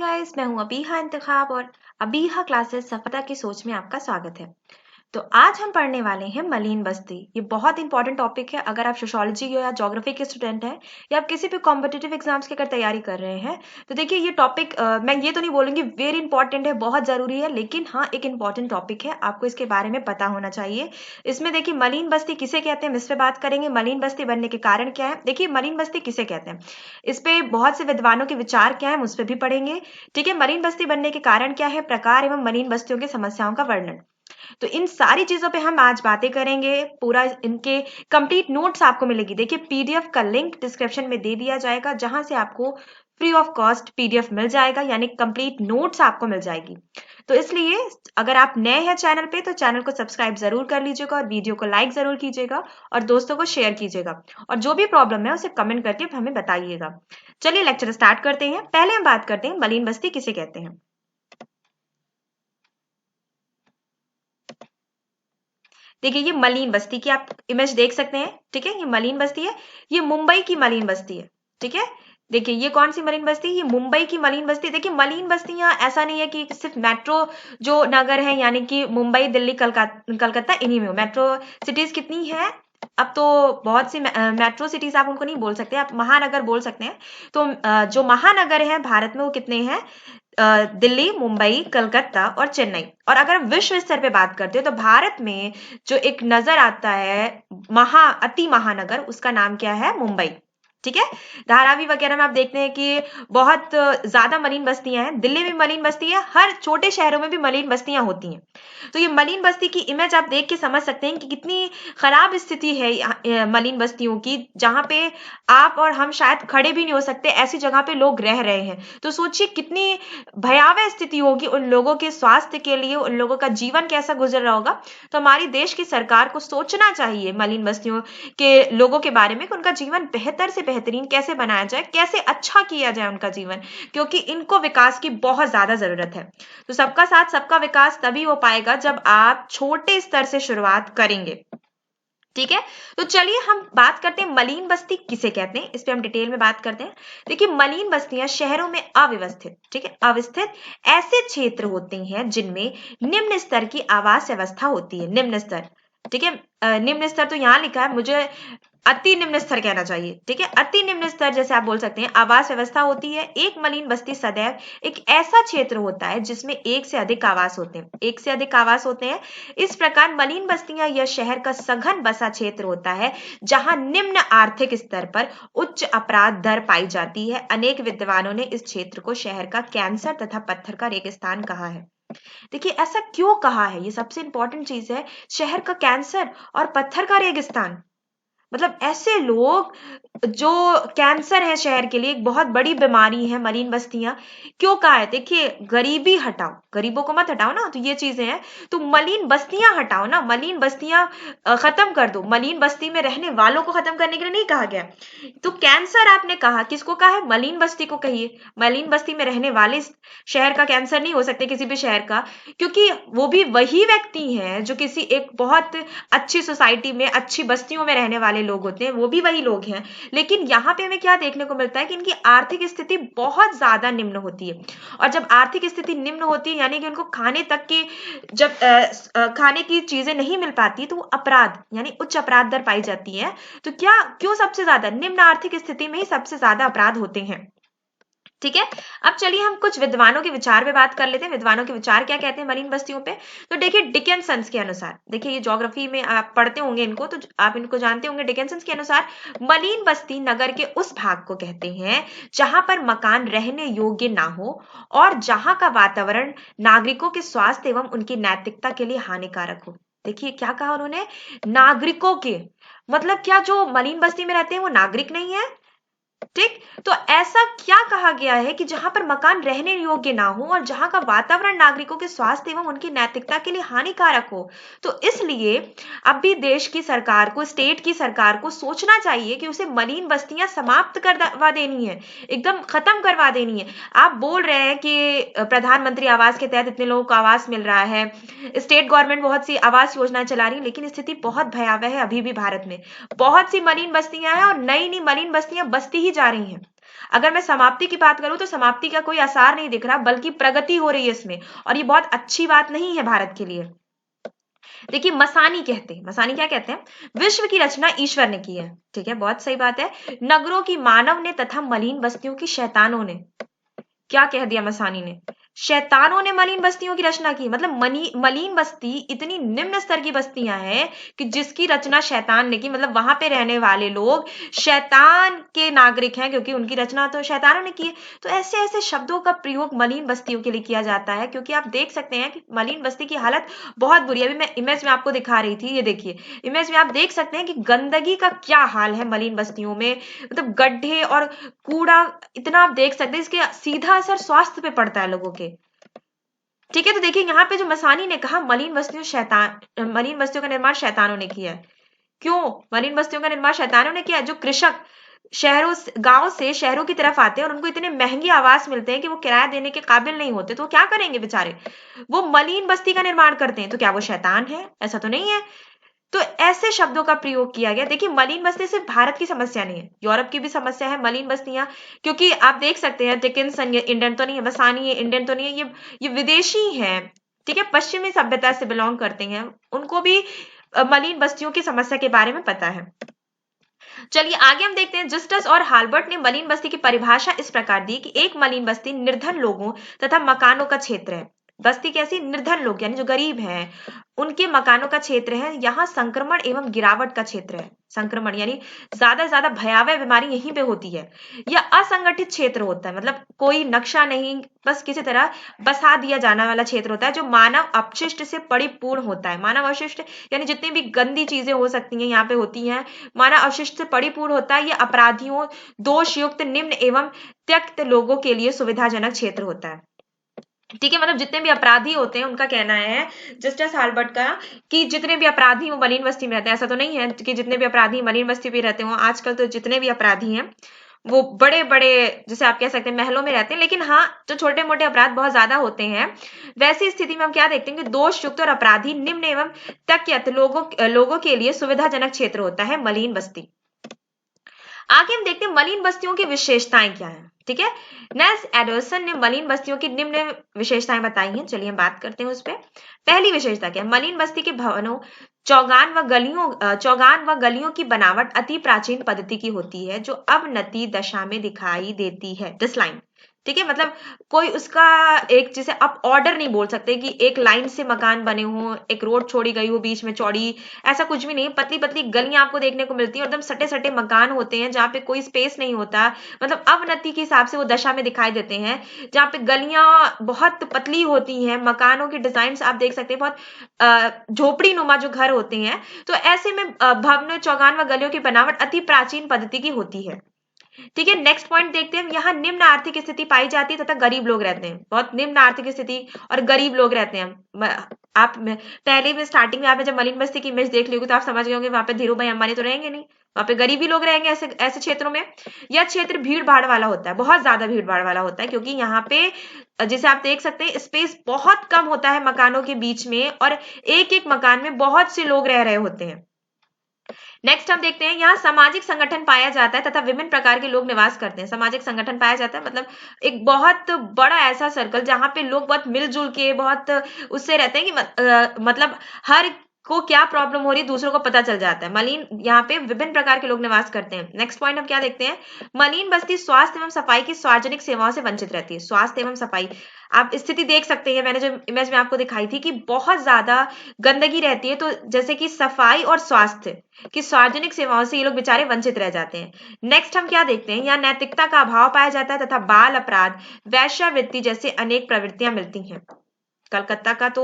Guys, मैं हूं अबीहा इंतखाब और अबीहा क्लासेस सफलता की सोच में आपका स्वागत है। तो आज हम पढ़ने वाले हैं मलिन बस्ती। ये बहुत इंपॉर्टेंट टॉपिक है। अगर आप सोशियोलॉजी या ज्योग्राफी के स्टूडेंट हैं या आप किसी भी कॉम्पिटिटिव एग्जाम्स की अगर तैयारी कर रहे हैं तो देखिए ये टॉपिक मैं ये तो नहीं बोलूंगी वेरी इंपॉर्टेंट है, बहुत जरूरी है, लेकिन हाँ एक इंपॉर्टेंट टॉपिक है, आपको इसके बारे में पता होना चाहिए। इसमें देखिए मलिन बस्ती किसे कहते हैं हम इस पे बात करेंगे। मलिन बस्ती बनने के कारण क्या है, देखिए मलिन बस्ती किसे कहते हैं इस पे बहुत से विद्वानों के विचार क्या है उस पर भी पढ़ेंगे। ठीक है, मलिन बस्ती बनने के कारण क्या है, प्रकार एवं मलिन बस्तियों की समस्याओं का वर्णन। तो इन सारी चीजों पे हम आज बातें करेंगे। पूरा इनके कंप्लीट नोट्स आपको मिलेगी। देखिए पीडीएफ का लिंक डिस्क्रिप्शन में दे दिया जाएगा, जहां से आपको फ्री ऑफ कॉस्ट पीडीएफ मिल जाएगा, यानी कंप्लीट नोट्स आपको मिल जाएगी। तो इसलिए अगर आप नए हैं चैनल पे तो चैनल को सब्सक्राइब जरूर कर लीजिएगा और वीडियो को लाइक जरूर कीजिएगा और दोस्तों को शेयर कीजिएगा, और जो भी प्रॉब्लम है उसे कमेंट करके हमें बताइएगा। चलिए लेक्चर स्टार्ट करते हैं। पहले हम बात करते हैं मलिन बस्ती किसे कहते हैं। देखिए ये मलिन बस्ती की आप इमेज देख सकते हैं। ठीक है, ये मलिन बस्ती है, ये मुंबई की मलिन बस्ती है। ठीक है, देखिए ये कौन सी मलिन बस्ती है, ये मुंबई की मलिन बस्ती। देखिए मलिन बस्तियां ऐसा नहीं है कि सिर्फ मेट्रो जो नगर है, यानी कि मुंबई दिल्ली कलकत्ता इन्हीं में हो। मेट्रो सिटीज कितनी है, अब तो बहुत सी मेट्रो सिटीज आप उनको नहीं बोल सकते, आप महानगर बोल सकते हैं। तो जो महानगर है भारत में वो कितने हैं, दिल्ली, मुंबई, कलकत्ता और चेन्नई। और अगर विश्व स्तर पे बात करते हो तो भारत में जो एक नजर आता है अति महानगर, उसका नाम क्या है, मुंबई। ठीक है, धारावी वगैरह में आप देखते हैं कि बहुत ज्यादा मलिन बस्तियां हैं। दिल्ली में मलिन बस्ती है, हर छोटे शहरों में भी मलिन बस्तियां होती हैं। तो ये मलिन बस्ती की इमेज आप देख के समझ सकते हैं कि कितनी खराब स्थिति है मलिन बस्तियों की, जहां पे आप और हम शायद खड़े भी नहीं हो सकते, ऐसी जगह पे लोग रह रहे हैं। तो सोचिए कितनी भयावह स्थिति होगी उन लोगों के स्वास्थ्य के लिए, उन लोगों का जीवन कैसा गुजर रहा होगा। तो हमारी देश की सरकार को सोचना चाहिए मलिन बस्तियों के लोगों के बारे में कि उनका जीवन बेहतर से बेहतरीन कैसे बनाया जाए, कैसे अच्छा किया जाए उनका जीवन, क्योंकि इनको विकास की बहुत ज्यादा जरूरत है। तो सबका साथ सबका विकास तभी हो पाएगा जब आप छोटे स्तर से शुरुआत करेंगे। ठीक है, तो चलिए हम बात करते हैं मलिन बस्ती किसे कहते हैं, इस पे हम डिटेल में बात करते हैं। देखिए मलिन बस्तियां शहरों में अव्यवस्थित, ठीक है, अवस्थित ऐसे क्षेत्र होते हैं जिनमें निम्न स्तर की आवास व्यवस्था होती है। निम्न स्तर, ठीक है, निम्न स्तर तो यहाँ लिखा है, मुझे अति निम्न स्तर कहना चाहिए। ठीक है, अति निम्न स्तर जैसे आप बोल सकते हैं आवास व्यवस्था होती है। एक मलिन बस्ती सदैव एक ऐसा क्षेत्र होता है जिसमें एक से अधिक आवास होते हैं, एक से अधिक आवास होते हैं। इस प्रकार मलिन बस्तियां यह शहर का सघन बसा क्षेत्र होता है जहां निम्न आर्थिक स्तर पर उच्च अपराध दर पाई जाती है। अनेक विद्वानों ने इस क्षेत्र को शहर का कैंसर तथा पत्थर का रेगिस्तान कहा है। देखिए ऐसा क्यों कहा है, ये सबसे इंपॉर्टेंट चीज है। शहर का कैंसर और पत्थर का रेगिस्तान, मतलब ऐसे लोग जो कैंसर है शहर के लिए, एक बहुत बड़ी बीमारी है मलिन बस्तियां। क्यों कहा है, देखिए गरीबी हटाओ, गरीबों को मत हटाओ ना, तो ये चीजें हैं। तो मलिन बस्तियां हटाओ ना, मलिन बस्तियां खत्म कर दो, मलिन बस्ती में रहने वालों को खत्म करने के लिए नहीं कहा गया। तो कैंसर आपने कहा, किसको कहा है, मलिन बस्ती को कहिए। मलिन बस्ती में रहने वाले शहर का कैंसर नहीं हो सकते, किसी भी शहर का, क्योंकि वो भी वही व्यक्ति हैं जो किसी एक बहुत अच्छी सोसाइटी में, अच्छी बस्तियों में रहने वाले लोग होते हैं, वो भी वही लोग हैं। लेकिन यहाँ पे हमें क्या देखने को मिलता है कि इनकी आर्थिक स्थिति बहुत ज्यादा निम्न होती है। और जब आर्थिक स्थिति निम्न होती है यानी कि उनको खाने तक की, जब खाने की चीजें नहीं मिल पाती, तो वो अपराध यानी उच्च अपराध दर पाई जाती है। तो क्या क्यों सबसे ज्यादा निम्न आर्थिक स्थिति में ही सबसे ज्यादा अपराध होते हैं। ठीक है, अब चलिए हम कुछ विद्वानों के विचार पे बात कर लेते हैं। विद्वानों के विचार क्या कहते हैं मलिन बस्तियों पे। तो देखिए डिकेंसन्स के अनुसार, देखिए ये ज्योग्राफी में आप पढ़ते होंगे इनको, तो आप इनको जानते होंगे। डिकेंसन्स के अनुसार मलिन बस्ती नगर के उस भाग को कहते हैं जहां पर मकान रहने योग्य ना हो और जहां का वातावरण नागरिकों के स्वास्थ्य एवं उनकी नैतिकता के लिए हानिकारक हो। देखिए क्या कहा उन्होंने, नागरिकों के, मतलब क्या जो मलिन बस्ती में रहते हैं वो नागरिक नहीं है। ठीक, तो ऐसा क्या कहा गया है कि जहां पर मकान रहने योग्य ना हो और जहां का वातावरण नागरिकों के स्वास्थ्य एवं उनकी नैतिकता के लिए हानिकारक हो। तो इसलिए अब भी देश की सरकार को, स्टेट की सरकार को सोचना चाहिए कि उसे मलिन बस्तियां समाप्त करवा देनी है, एकदम खत्म करवा देनी है। आप बोल रहे हैं कि प्रधानमंत्री आवास के तहत इतने लोगों को आवास मिल रहा है, स्टेट गवर्नमेंट बहुत सी आवास योजनाएं चला रही है, लेकिन स्थिति बहुत भयावह है। अभी भी भारत में बहुत सी मलिन बस्तियां हैं और नई नई मलिन बस्तियां बसती ही जा रही हैं। अगर मैं समाप्ति की बात करूं तो समाप्ति का कोई आसार नहीं दिख रहा, बल्कि प्रगति हो रही है इसमें, और ये बहुत अच्छी बात नहीं है भारत के लिए। देखिए मसानी क्या कहते हैं, विश्व की रचना ईश्वर ने की है। ठीक है, बहुत सही बात है। नगरों की मानव ने तथा मलिन बस्तियों की शैतानों ने, क्या कह दिया मसानी ने, शैतानों ने मलिन बस्तियों की रचना की। मतलब मलिन बस्ती इतनी निम्न स्तर की बस्तियां हैं कि जिसकी रचना शैतान ने की, मतलब वहां पे रहने वाले लोग शैतान के नागरिक हैं, क्योंकि उनकी रचना तो शैतानों ने की है। तो ऐसे ऐसे शब्दों का प्रयोग मलिन बस्तियों के लिए किया जाता है, क्योंकि आप देख सकते हैं कि मलिन बस्ती की हालत बहुत बुरी है। अभी मैं इमेज में आपको दिखा रही थी, ये देखिए इमेज में आप देख सकते हैं कि गंदगी का क्या हाल है मलिन बस्तियों में। मतलब गड्ढे और कूड़ा इतना आप देख सकते हैं, इसके सीधा असर स्वास्थ्य पे पड़ता है लोगों के। ठीक है, तो देखिए यहाँ पे जो मसानी ने कहा मलिन बस्तियों का निर्माण शैतानों ने किया है। क्यों मलिन बस्तियों का निर्माण शैतानों ने किया? जो कृषक गांव से शहरों की तरफ आते हैं और उनको इतने महंगे आवास मिलते हैं कि वो किराया देने के काबिल नहीं होते, तो वो क्या करेंगे बेचारे, वो मलिन बस्ती का निर्माण करते हैं। तो क्या वो शैतान है? ऐसा तो नहीं है। तो ऐसे शब्दों का प्रयोग किया गया। देखिए मलिन बस्ती सिर्फ भारत की समस्या नहीं है, यूरोप की भी समस्या है मलिन बस्तियां, क्योंकि आप देख सकते हैं डिकिंसन ये इंडियन तो नहीं है, मसानी ये इंडियन तो नहीं है, ये विदेशी हैं। ठीक है, पश्चिमी सभ्यता से बिलोंग करते हैं, उनको भी मलिन बस्तियों की समस्या के बारे में पता है। चलिए आगे हम देखते हैं। जस्टिस और हाल्बर्ट ने मलिन बस्ती की परिभाषा इस प्रकार दी कि एक मलिन बस्ती निर्धन लोगों तथा मकानों का क्षेत्र है। बस्ती कैसी? निर्धन लोग यानी जो गरीब हैं, उनके मकानों का क्षेत्र है। यहाँ संक्रमण एवं गिरावट का क्षेत्र है। संक्रमण यानी ज्यादा से ज्यादा भयावह बीमारी यहीं पे होती है। यह असंगठित क्षेत्र होता है, मतलब कोई नक्शा नहीं, बस किसी तरह बसा दिया जाने वाला क्षेत्र होता है, जो मानव अपशिष्ट से परिपूर्ण होता है। मानव अपशिष्ट यानी जितनी भी गंदी चीजें हो सकती हैं यहाँ पे होती हैं, मानव अवशिष्ट से परिपूर्ण होता है। यह अपराधियों, दोषयुक्त, निम्न एवं त्यक्त लोगों के लिए सुविधाजनक क्षेत्र होता है। ठीक है, मतलब जितने भी अपराधी होते हैं उनका कहना है जस्टिस हाल्बर्ट का कि जितने भी अपराधी वो मलिन बस्ती में रहते हैं। ऐसा तो नहीं है कि जितने भी अपराधी मलिन बस्ती में रहते हो, आजकल तो जितने भी अपराधी हैं वो बड़े बड़े, जैसे आप कह सकते हैं, महलों में रहते हैं। लेकिन हाँ, जो छोटे मोटे अपराध बहुत ज्यादा होते हैं, वैसी स्थिति में हम क्या देखते हैं कि दोषयुक्त और अपराधी, निम्न एवं त्यक्त लोगों के लिए सुविधाजनक क्षेत्र होता है मलिन बस्ती। आगे हम देखते हैं मलिन बस्तियों की विशेषताएं क्या है। ठीक है, नेल्स एडर्सन ने मलिन बस्तियों की निम्न विशेषताएं बताई हैं। चलिए हम बात करते हैं उस पर। पहली विशेषता क्या है? मलिन बस्ती के भवनों, चौगान व गलियों की बनावट अति प्राचीन पद्धति की होती है, जो अवनति दशा में दिखाई देती है। दिस लाइन, ठीक है, मतलब कोई उसका एक, जिसे आप ऑर्डर नहीं बोल सकते कि एक लाइन से मकान बने हो, एक रोड छोड़ी गई हो बीच में चौड़ी, ऐसा कुछ भी नहीं। पतली पतली गलियां आपको देखने को मिलती है, एकदम सटे सटे मकान होते हैं जहाँ पे कोई स्पेस नहीं होता। मतलब अवनति के हिसाब से वो दशा में दिखाई देते हैं, जहाँ पे गलियां बहुत पतली होती हैं। मकानों की डिजाइन आप देख सकते हैं, बहुत झोपड़ी नुमा जो घर होते हैं। तो ऐसे में भवन, चौगान व गलियों की बनावट अति प्राचीन पद्धति की होती है। ठीक है, नेक्स्ट पॉइंट देखते हैं। यहाँ निम्न आर्थिक स्थिति पाई जाती है तथा गरीब लोग रहते हैं। बहुत निम्न आर्थिक स्थिति और गरीब लोग रहते हैं। आप पहले में स्टार्टिंग में आपने जब मलिन बस्ती की इमेज देख ली होगी तो आप समझ गए होंगे वहां पे धीरू भाई अंबानी तो रहेंगे नहीं, वहां पे गरीबी लोग रहेंगे ऐसे ऐसे क्षेत्रों में। यह क्षेत्र भीड़ भाड़ वाला होता है, बहुत ज्यादा भीड़ भाड़ वाला होता है, क्योंकि यहाँ पे जैसे आप देख सकते हैं स्पेस बहुत कम होता है मकानों के बीच में, और एक एक मकान में बहुत से लोग रह रहे होते हैं। नेक्स्ट हम देखते हैं, यहाँ सामाजिक संगठन पाया जाता है तथा विभिन्न प्रकार के लोग निवास करते हैं। सामाजिक संगठन पाया जाता है मतलब एक बहुत बड़ा ऐसा सर्कल जहां पे लोग बहुत मिलजुल के, बहुत उससे रहते हैं कि मतलब हर को क्या प्रॉब्लम हो रही है दूसरों को पता चल जाता है। मलिन, यहाँ पे विभिन्न प्रकार के लोग निवास करते हैं। नेक्स्ट पॉइंट हम क्या देखते हैं, मलिन बस्ती स्वास्थ्य एवं सफाई की सार्वजनिक सेवाओं से वंचित रहती है। स्वास्थ्य एवं सफाई, आप स्थिति देख सकते हैं, मैंने जो इमेज में आपको दिखाई थी कि बहुत ज्यादा गंदगी रहती है, तो जैसे कि सफाई और स्वास्थ्य की सार्वजनिक सेवाओं से ये लोग बेचारे वंचित रह जाते हैं। नेक्स्ट हम क्या देखते हैं, यहाँ नैतिकता का अभाव पाया जाता है तथा बाल अपराध, वेश्यावृत्ति जैसे अनेक प्रवृत्तियां मिलती हैं। कलकत्ता का तो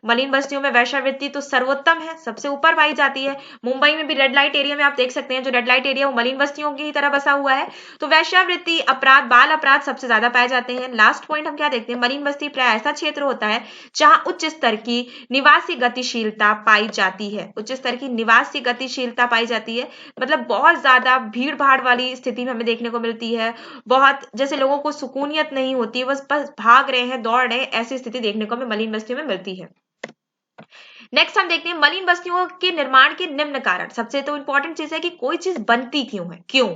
मलिन बस्तियों में वेश्यावृत्ति तो सर्वोत्तम है, सबसे ऊपर पाई जाती है। मुंबई में भी रेड लाइट एरिया में आप देख सकते हैं, जो रेड लाइट एरिया वो मलिन बस्तियों की ही तरह बसा हुआ है। तो वेश्यावृत्ति, अपराध, बाल अपराध सबसे ज्यादा पाए जाते हैं। लास्ट पॉइंट हम क्या देखते हैं, मलिन बस्ती प्राय ऐसा क्षेत्र होता है जहां उच्च स्तर की निवासी गतिशीलता पाई जाती है। उच्च स्तर की निवासी गतिशीलता पाई जाती है, मतलब बहुत ज्यादा भीड़ भाड़ वाली स्थिति में हमें देखने को मिलती है। बहुत जैसे लोगों को सुकूनियत नहीं होती, बस बस भाग रहे हैं, दौड़ रहे हैं, ऐसी स्थिति देखने को हमें मलिन बस्तियों में मिलती है। नेक्स्ट हम देखते हैं मलिन बस्तियों के निर्माण के निम्न कारण। सबसे तो इंपॉर्टेंट चीज है कि कोई चीज बनती क्यों है, क्यों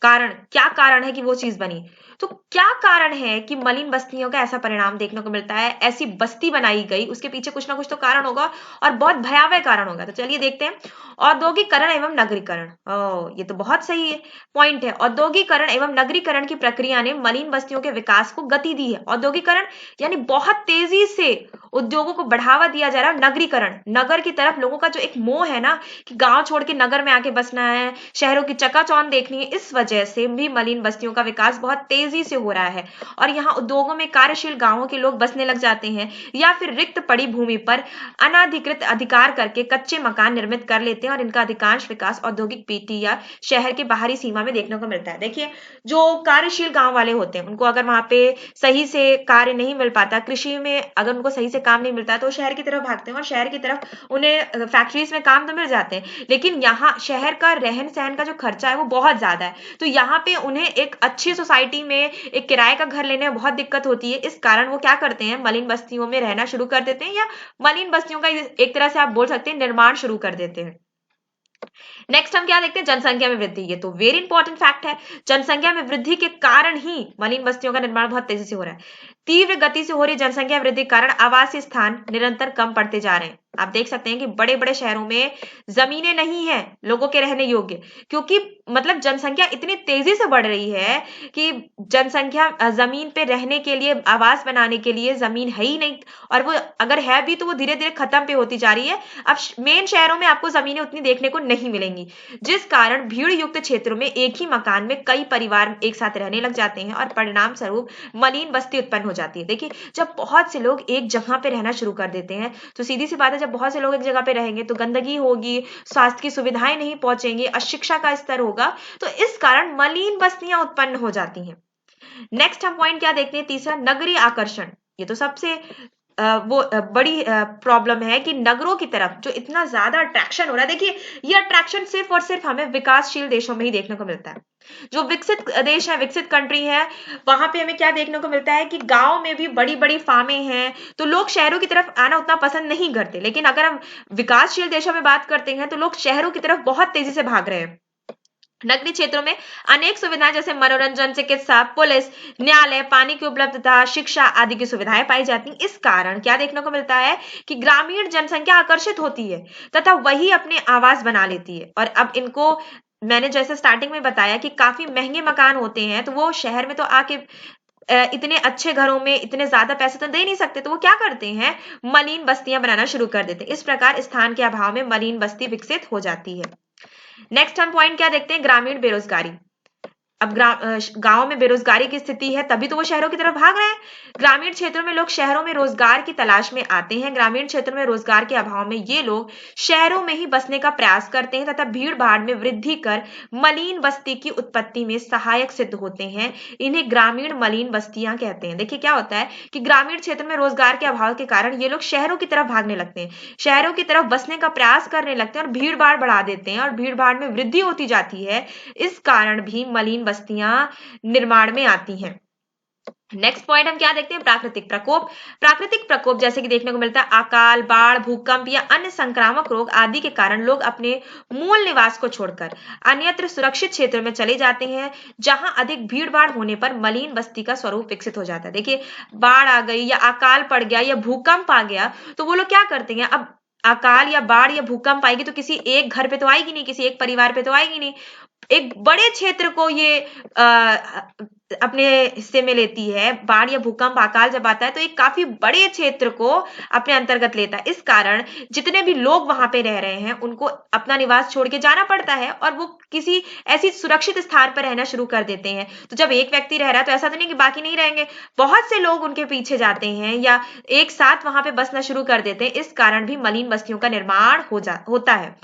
कारण, क्या कारण है कि वो चीज बनी? तो क्या कारण है कि मलिन बस्तियों का ऐसा परिणाम देखने को मिलता है, ऐसी बस्ती बनाई गई, उसके पीछे कुछ ना कुछ तो कारण होगा और बहुत भयावह कारण होगा। तो चलिए देखते हैं। औद्योगिकरण एवं नगरीकरण, ये तो बहुत सही है पॉइंट है। औद्योगिकरण एवं नगरीकरण की प्रक्रिया ने मलिन बस्तियों के विकास को गति दी है। औद्योगिकरण यानी बहुत तेजी से उद्योगों को बढ़ावा दिया जा रहा है। नगरीकरण, नगर की तरफ लोगों का जो एक मोह है ना कि गांव छोड़ के नगर में आके बसना है, शहरों की चकाचौंध देखनी है, इस वजह से भी मलिन बस्तियों का विकास बहुत तेजी से हो रहा है। और यहाँ उद्योगों में कार्यशील गांवों के लोग बसने लग जाते हैं या फिर रिक्त पड़ी भूमि पर अनाधिकृत अधिकार करके कच्चे मकान निर्मित कर लेते हैं और इनका अधिकांश विकास औद्योगिक पीटी या शहर के बाहरी सीमा में देखने को मिलता है। देखिए, जो कार्यशील गांव वाले होते हैं उनको अगर वहां पे सही से कार्य नहीं मिल पाता, कृषि में अगर उनको सही से काम नहीं मिलता, तो शहर की तरफ भागते हैं और शहर की तरफ उन्हें फैक्ट्रीज में काम तो मिल जाते हैं, लेकिन यहाँ शहर का रहन सहन का जो खर्चा है वो बहुत ज्यादा है। तो यहाँ पे उन्हें एक अच्छी सोसाइटी में एक किराए का घर लेने में बहुत दिक्कत होती है। इस कारण वो क्या करते हैं, मलिन बस्तियों में रहना शुरू कर देते हैं या मलिन बस्तियों का एक तरह से आप बोल सकते हैं निर्माण शुरू कर देते हैं। नेक्स्ट हम क्या देखते हैं, जनसंख्या में वृद्धि। ये तो वेरी इंपॉर्टेंट फैक्ट है। जनसंख्या में वृद्धि के कारण ही मलिन बस्तियों का निर्माण बहुत तेजी से हो रहा है। तीव्र गति से हो रही जनसंख्या वृद्धि के कारण आवासीय स्थान निरंतर कम पड़ते जा रहे हैं। आप देख सकते हैं कि बड़े बड़े शहरों में जमीनें नहीं है लोगों के रहने योग्य, क्योंकि मतलब जनसंख्या इतनी तेजी से बढ़ रही है कि जनसंख्या जमीन पे रहने के लिए, आवास बनाने के लिए जमीन है ही नहीं, और वो अगर है भी तो वो धीरे धीरे खत्म पे होती जा रही है। अब मेन शहरों में आपको जमीनें उतनी देखने को नहीं मिलेंगी, जिस कारण भीड़ युक्त क्षेत्रों में एक ही मकान में कई परिवार एक साथ रहने लग जाते हैं और परिणाम स्वरूप मलिन बस्ती उत्पन्न हो जाती है। देखिए, जब बहुत से लोग एक जगह पे रहना शुरू कर देते हैं तो सीधी सी बात है, जब बहुत से लोग एक जगह पे रहेंगे तो गंदगी होगी, स्वास्थ्य की सुविधाएं नहीं पहुंचेंगी, अशिक्षा का स्तर होगा, तो इस कारण मलिन बस्तियां उत्पन्न हो जाती हैं। नेक्स्ट हम पॉइंट क्या देखते हैं, तीसरा, नगरीय आकर्षण। ये तो सबसे बड़ी प्रॉब्लम है कि नगरों की तरफ जो इतना ज्यादा अट्रैक्शन हो रहा है। देखिए, ये अट्रैक्शन सिर्फ और सिर्फ हमें विकासशील देशों में ही देखने को मिलता है। जो विकसित देश है, विकसित कंट्री है, वहां पे हमें क्या देखने को मिलता है कि गांव में भी बड़ी बड़ी फार्में हैं, तो लोग शहरों की तरफ आना उतना पसंद नहीं करते। लेकिन अगर हम विकासशील देशों में बात करते हैं तो लोग शहरों की तरफ बहुत तेजी से भाग रहे हैं। नगरीय क्षेत्रों में अनेक सुविधाएं जैसे मनोरंजन, चिकित्सा, पुलिस, न्यायालय, पानी की उपलब्धता, शिक्षा आदि की सुविधाएं पाई जाती हैं। इस कारण क्या देखने को मिलता है कि ग्रामीण जनसंख्या आकर्षित होती है तथा वही अपने आवास बना लेती है। और अब इनको, मैंने जैसे स्टार्टिंग में बताया कि काफी महंगे मकान होते हैं, तो वो शहर में तो आके इतने अच्छे घरों में इतने ज्यादा पैसे तो दे नहीं सकते, तो वो क्या करते हैं, मलिन बस्तियां बनाना शुरू कर देते हैं। इस प्रकार स्थान के अभाव में मलिन बस्ती विकसित हो जाती है। नेक्स्ट हम पॉइंट क्या देखते हैं, ग्रामीण बेरोजगारी। अब गांव में बेरोजगारी की स्थिति है, तभी तो वो शहरों की तरफ भाग रहे हैं। ग्रामीण क्षेत्रों में लोग शहरों में रोजगार की तलाश में आते हैं। ग्रामीण क्षेत्रों में रोजगार के अभाव में ये लोग शहरों में ही बसने का प्रयास करते हैं तथा भीड़ भाड़ में वृद्धि कर मलिन बस्ती की उत्पत्ति में सहायक सिद्ध होते हैं। इन्हें ग्रामीण मलिन बस्तियां कहते हैं। देखिए, क्या होता है कि ग्रामीण क्षेत्र में रोजगार के अभाव के कारण ये लोग शहरों की तरफ भागने लगते हैं, शहरों की तरफ बसने का प्रयास करने लगते हैं और भीड़ भाड़ बढ़ा देते हैं और भीड़ भाड़ में वृद्धि होती जाती है। इस कारण भी मलिन बस्तियां निर्माण में आती हैं। नेक्स्ट पॉइंट हम क्या देखते हैं, प्राकृतिक प्रकोप। प्राकृतिक प्रकोप जैसे कि देखने को मिलता है अकाल, बाढ़, भूकंप या अन्य संक्रामक रोग आदि के कारण लोग अपने मूल निवास को छोड़कर अन्यत्र सुरक्षित क्षेत्र में चले जाते हैं, जहां अधिक भीड़ भाड़ होने पर मलिन बस्ती का स्वरूप विकसित हो जाता है। देखिए, बाढ़ आ गई या अकाल पड़ गया या भूकंप आ गया, तो वो लोग क्या करते हैं, अब अकाल या बाढ़ या भूकंप आएगी तो किसी एक घर पे तो आएगी नहीं, किसी एक परिवार पे तो आएगी नहीं, एक बड़े क्षेत्र को ये अपने हिस्से में लेती है। बाढ़ या भूकंप, अकाल जब आता है तो एक काफी बड़े क्षेत्र को अपने अंतर्गत लेता है। इस कारण जितने भी लोग वहां पे रह रहे हैं उनको अपना निवास छोड़ के जाना पड़ता है और वो किसी ऐसी सुरक्षित स्थान पर रहना शुरू कर देते हैं। तो जब एक व्यक्ति रह रहा है तो ऐसा तो नहीं कि बाकी नहीं रहेंगे, बहुत से लोग उनके पीछे जाते हैं या एक साथ वहां पे बसना शुरू कर देते हैं। इस कारण भी मलिन बस्तियों का निर्माण होता है।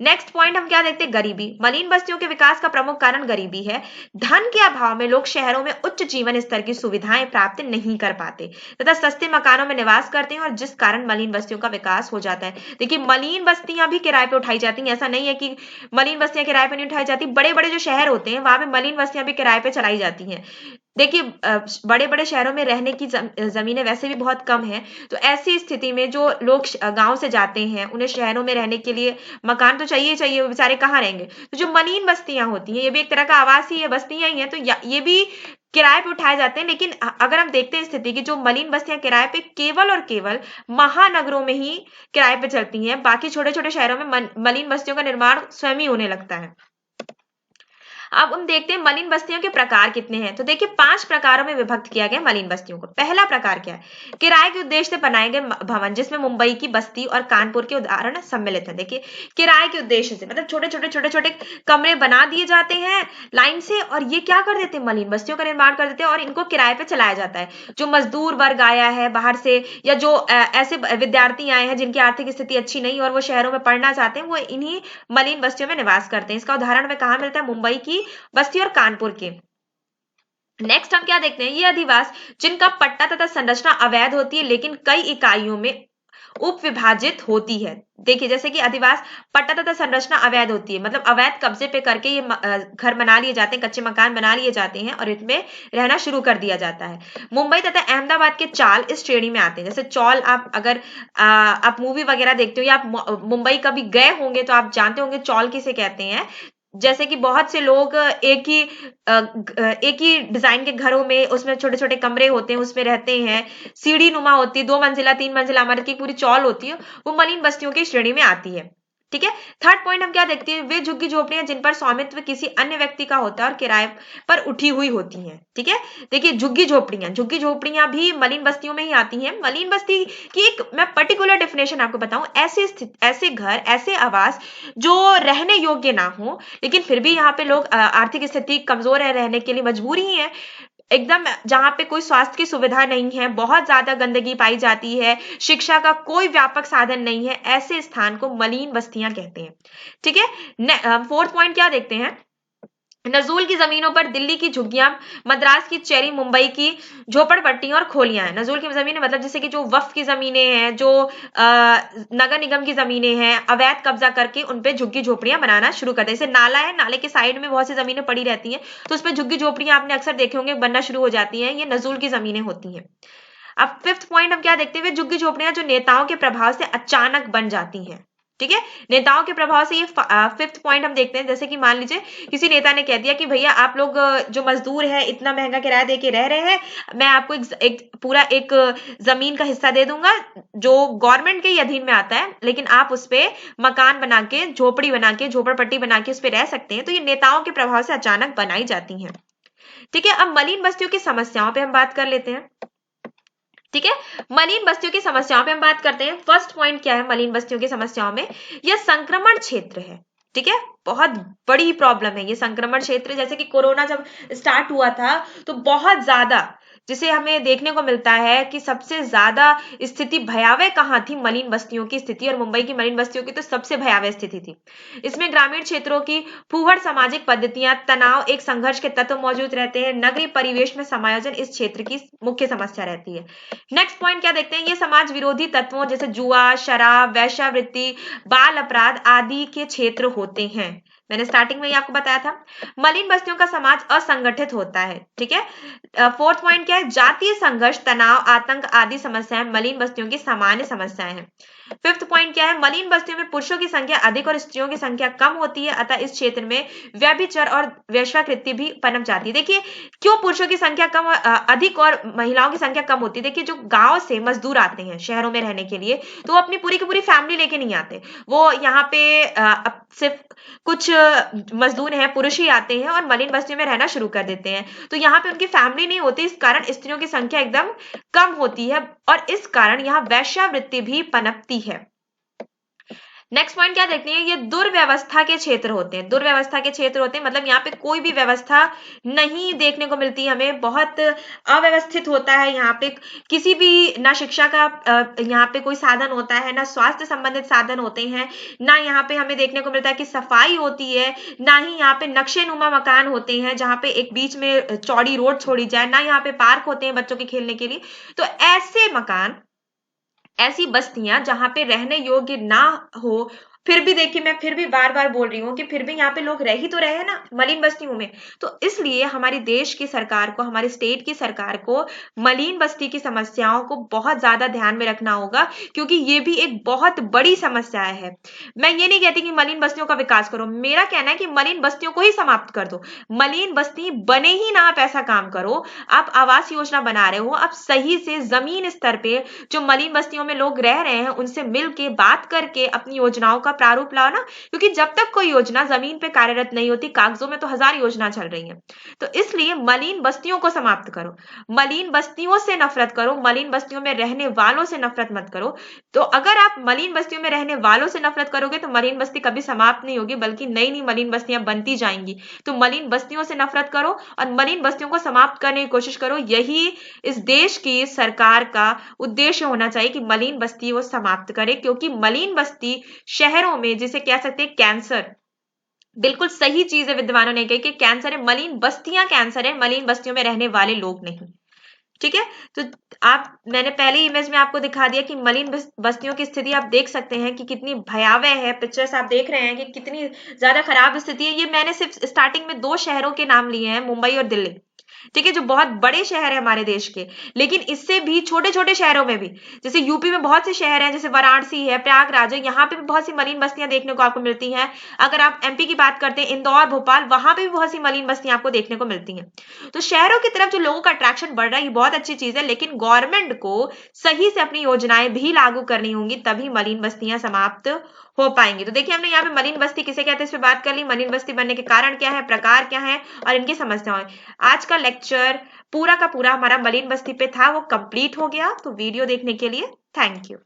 नेक्स्ट पॉइंट हम क्या देखते हैं, गरीबी। मलिन बस्तियों के विकास का प्रमुख कारण गरीबी है। धन के अभाव में लोग शहरों में उच्च जीवन स्तर की सुविधाएं प्राप्त नहीं कर पाते तथा सस्ते मकानों में निवास करते हैं और जिस कारण मलिन बस्तियों का विकास हो जाता है। देखिए, मलिन बस्तियां भी किराए पे उठाई जाती हैं, ऐसा नहीं है कि मलिन बस्तियां किराए पे नहीं उठाई जाती। बड़े बड़े जो शहर होते हैं वहां पे मलिन बस्तियां भी किराए पे चलाई जाती हैं। देखिए बड़े बड़े शहरों में रहने की जमीनें वैसे भी बहुत कम है, तो ऐसी स्थिति में जो लोग गांव से जाते हैं उन्हें शहरों में रहने के लिए मकान तो चाहिए चाहिए, वो बेचारे कहाँ रहेंगे। तो जो मलिन बस्तियां होती हैं ये भी एक तरह का आवास ही है, बस्तियां ही हैं, तो ये भी किराए पे उठाए जाते हैं। लेकिन अगर हम देखते हैं स्थिति की, जो मलिन बस्तियां किराए पे केवल और केवल महानगरों में ही किराए पे चलती हैं, बाकी छोटे छोटे शहरों में मलिन बस्तियों का निर्माण स्वयं ही होने लगता है। अब हम देखते हैं मलिन बस्तियों के प्रकार कितने हैं। तो देखिए 5 प्रकारों में विभक्त किया गया मलिन बस्तियों को। पहला प्रकार क्या है, किराए के उद्देश्य से बनाए गए भवन, जिसमें मुंबई की बस्ती और कानपुर के उदाहरण सम्मिलित हैं। देखिए किराए के उद्देश्य से मतलब छोटे छोटे कमरे बना दिए जाते हैं लाइन से, और ये क्या कर देते हैं, मलिन बस्तियों का निर्माण कर देते हैं और इनको किराए पे चलाया जाता है। जो मजदूर वर्ग आया है बाहर से, या जो ऐसे विद्यार्थी आए हैं जिनकी आर्थिक स्थिति अच्छी नहीं और वो शहरों में पढ़ना चाहते हैं, वो इन्हीं मलिन बस्तियों में निवास करते हैं। इसका उदाहरण हमें कहाँ मिलता है, मुंबई की बस्ती और कानपुर के। नेक्स्ट हम क्या देखते हैं, ये अधिवास जिनका पट्टा तथा संरचना अवैध होती है लेकिन कई इकाइयों में उप विभाजित होती है। देखिए जैसे कि अधिवास पट्टा तथा संरचना अवैध होती है, मतलब अवैध कब्जे पे करके ये घर बना लिए जाते हैं, कच्चे मकान बना लिए जाते हैं और इनमें रहना शुरू कर दिया जाता है। मुंबई तथा अहमदाबाद के चाल इस श्रेणी में आते हैं। जैसे चौल, आप अगर आप मूवी वगैरह देखते हो या आप मुंबई कभी गए होंगे तो आप जानते होंगे चौल किसे कहते हैं। जैसे कि बहुत से लोग एक ही डिजाइन के घरों में, उसमें छोटे छोटे कमरे होते हैं, उसमें रहते हैं, सीढ़ी नुमा होती है, 2 मंजिला 3 मंजिला इमारत की पूरी चौल होती है, वो मलिन बस्तियों की श्रेणी में आती है। ठीक है। थर्ड पॉइंट हम क्या देखते हैं, वे झुग्गी झोपड़ियां जिन पर स्वामित्व किसी अन्य व्यक्ति का होता है और किराए पर उठी हुई होती हैं। ठीक है। देखिए झुग्गी झोपड़ियां भी मलिन बस्तियों में ही आती हैं। मलिन बस्ती की एक मैं पर्टिकुलर डेफिनेशन आपको बताऊं, ऐसे घर, ऐसे आवास जो रहने योग्य ना हो लेकिन फिर भी यहाँ पे लोग आर्थिक स्थिति कमजोर है, रहने के लिए मजबूर ही है, एकदम जहां पे कोई स्वास्थ्य की सुविधा नहीं है, बहुत ज्यादा गंदगी पाई जाती है, शिक्षा का कोई व्यापक साधन नहीं है, ऐसे स्थान को मलिन बस्तियां कहते हैं। ठीक है। फोर्थ पॉइंट क्या देखते हैं, नजूल की जमीनों पर दिल्ली की झुग्गियां, मद्रास की चेरी, मुंबई की झोपड़पट्टियां और खोलियां हैं। नजूल की जमीनें मतलब जैसे कि जो वक्फ की जमीनें हैं, जो नगर निगम की जमीनें हैं, अवैध कब्जा करके उनपे झुग्गी झोपड़ियां बनाना शुरू करते हैं। जैसे नाला है, नाले के साइड में बहुत सी जमीनें पड़ी रहती हैं, तो उसपे झुग्गी झोपड़ियां आपने अक्सर देखे होंगे बनना शुरू हो जाती हैं, ये नजूल की जमीनें होती हैं। अब फिफ्थ पॉइंट हम क्या देखते हैं, झुग्गी झोपड़ियां जो नेताओं के प्रभाव से अचानक बन जाती हैं। ठीक है। नेताओं के प्रभाव से, ये फिफ्थ पॉइंट हम देखते हैं। जैसे कि मान लीजिए किसी नेता ने कह दिया कि भैया आप लोग जो मजदूर है इतना महंगा किराया दे के रह रहे हैं, मैं आपको पूरा एक जमीन का हिस्सा दे दूंगा जो गवर्नमेंट के ही अधीन में आता है, लेकिन आप उस पे मकान बना के, झोपड़ी बना के, झोपड़पट्टी बना के उस पे रह सकते हैं। तो ये नेताओं के प्रभाव से अचानक बनाई जाती हैं। ठीक है। अब मलिन बस्तियों की समस्याओं पे हम बात कर लेते हैं। ठीक है। मलिन बस्तियों की समस्याओं पे हम बात करते हैं। फर्स्ट पॉइंट क्या है मलिन बस्तियों की समस्याओं में, यह संक्रमण क्षेत्र है। ठीक है। बहुत बड़ी प्रॉब्लम है ये संक्रमण क्षेत्र। जैसे कि कोरोना जब स्टार्ट हुआ था तो बहुत ज्यादा, जिसे हमें देखने को मिलता है कि सबसे ज्यादा स्थिति भयावह कहाँ थी, मलिन बस्तियों की स्थिति, और मुंबई की मलिन बस्तियों की तो सबसे भयावह स्थिति थी। इसमें ग्रामीण क्षेत्रों की फूहड़ सामाजिक पद्धतियां, तनाव, एक संघर्ष के तत्व मौजूद रहते हैं। नगरीय परिवेश में समायोजन इस क्षेत्र की मुख्य समस्या रहती है। नेक्स्ट पॉइंट क्या देखते हैं, ये समाज विरोधी तत्वों जैसे जुआ, शराब, वेश्यावृत्ति, बाल अपराध आदि के क्षेत्र होते हैं। मैंने स्टार्टिंग में ही आपको बताया था। मलिन बस्तियों का समाज असंगठित होता है। ठीक है। फोर्थ पॉइंट क्या है, जातीय संघर्ष, तनाव, आतंक आदि समस्याएं मलिन बस्तियों की सामान्य समस्याएं हैं। फिफ्थ पॉइंट क्या है, मलिन बस्तियों में पुरुषों की संख्या अधिक और स्त्रियों की संख्या कम होती है, अतः इस क्षेत्र में व्यभिचार और वेश्यावृत्ति भी पनप जाती है। देखिए क्यों पुरुषों की संख्या कम अधिक और महिलाओं की संख्या कम होती है। देखिए जो गांव से मजदूर आते हैं शहरों में रहने के लिए, तो वो अपनी पूरी की पूरी फैमिली लेके नहीं आते, वो यहाँ पे सिर्फ कुछ मजदूर हैं, पुरुष ही आते हैं और मलिन बस्तियों में रहना शुरू कर देते हैं। तो यहाँ पे उनकी फैमिली नहीं होती, इस कारण स्त्रियों की संख्या एकदम कम होती है और इस कारण यहाँ वेश्यावृत्ति भी पनपती है। नेक्स्ट पॉइंट क्या देखते हैं, ये दुर्व्यवस्था के क्षेत्र होते हैं। दुर्व्यवस्था के क्षेत्र होते हैं मतलब यहाँ पे कोई भी व्यवस्था नहीं देखने को मिलती हमें, बहुत अव्यवस्थित होता है यहाँ पे। किसी भी ना शिक्षा का यहाँ पे कोई साधन होता है, ना स्वास्थ्य संबंधित साधन होते हैं, ना यहाँ पे हमें देखने को मिलता है कि सफाई होती है, ना ही यहाँ पे नक्शे नुमा मकान होते हैं जहाँ पे एक बीच में चौड़ी रोड छोड़ी जाए, ना यहाँ पे पार्क होते हैं बच्चों के खेलने के लिए। तो ऐसे मकान, ऐसी बस्तियां जहां पे रहने योग्य ना हो, फिर भी देखिए, मैं फिर भी बार बार बोल रही हूँ कि फिर भी यहाँ पे लोग रह ही तो रहे हैं ना मलिन बस्तियों में। तो इसलिए हमारी देश की सरकार को, हमारे स्टेट की सरकार को मलिन बस्ती की समस्याओं को बहुत ज्यादा ध्यान में रखना होगा, क्योंकि ये भी एक बहुत बड़ी समस्या है। मैं ये नहीं कहती कि मलिन बस्तियों का विकास करो, मेरा कहना है कि मलिन बस्तियों को ही समाप्त कर दो। मलिन बस्ती बने ही ना, आप ऐसा काम करो। आप आवास योजना बना रहे हो, आप सही से जमीन स्तर पे जो मलिन बस्तियों में लोग रह रहे हैं उनसे मिल के बात करके अपनी योजनाओं का प्रारूप लाओ ना। क्योंकि जब तक कोई योजना जमीन पे कार्यरत नहीं होती, कागजों में तो हजार योजना चल रही है। तो इसलिए मलिन बस्तियों को समाप्त करो, मलिन बस्तियों से नफरत करो, मलिन बस्तियों में रहने वालों से नफरत मत करो। तो अगर आप मलिन बस्तियों में रहने वालों से नफरत करोगे तो मलिन बस्ती कभी समाप्त नहीं होगी, बल्कि नई नई मलिन बस्तियां बनती जाएंगी। तो मलिन बस्तियों से नफरत करो और मलिन बस्तियों को समाप्त करने की कोशिश करो। यही इस देश की सरकार का उद्देश्य होना चाहिए कि मलिन बस्ती वो समाप्त करे। क्योंकि मलिन बस्ती शहरों में, जिसे कह सकते हैं कैंसर, बिल्कुल सही चीज है विद्वानों ने कही कि कैंसर है, मलिन बस्तियां कैंसर है, मलिन बस्तियों में रहने वाले लोग नहीं। ठीक है। तो आप, मैंने पहले इमेज में आपको दिखा दिया कि मलिन बस्तियों की स्थिति आप देख सकते हैं कि कितनी भयावह है। पिक्चर्स आप देख रहे हैं कि कितनी ज्यादा खराब स्थिति है। ये मैंने सिर्फ स्टार्टिंग में 2 शहरों के नाम लिए हैं, मुंबई और दिल्ली। ठीक है, जो बहुत बड़े शहर है हमारे देश के। लेकिन इससे भी छोटे छोटे शहरों में भी, जैसे यूपी में बहुत से शहर हैं, जैसे वाराणसी है, प्रयागराज है, यहाँ पे भी बहुत सी मलिन बस्तियां देखने को आपको मिलती हैं। अगर आप एमपी की बात करते हैं, इंदौर, भोपाल, वहां पे भी बहुत सी मलिन बस्तियां आपको देखने को मिलती हैं। तो शहरों की तरफ जो लोगों का अट्रैक्शन बढ़ रहा है, ये बहुत अच्छी चीज है। लेकिन गवर्नमेंट को सही से अपनी योजनाएं भी लागू करनी होंगी, तभी मलिन बस्तियां समाप्त हो पाएंगी। तो देखिए, हमने यहाँ पे मलिन बस्ती किसे कहते हैं इस पे बात कर ली, मलिन बस्ती बनने के कारण क्या है, प्रकार क्या है और इनकी समस्याएं। आज का लेक्चर पूरा का पूरा हमारा मलिन बस्ती पे था, वो कंप्लीट हो गया। तो वीडियो देखने के लिए थैंक यू।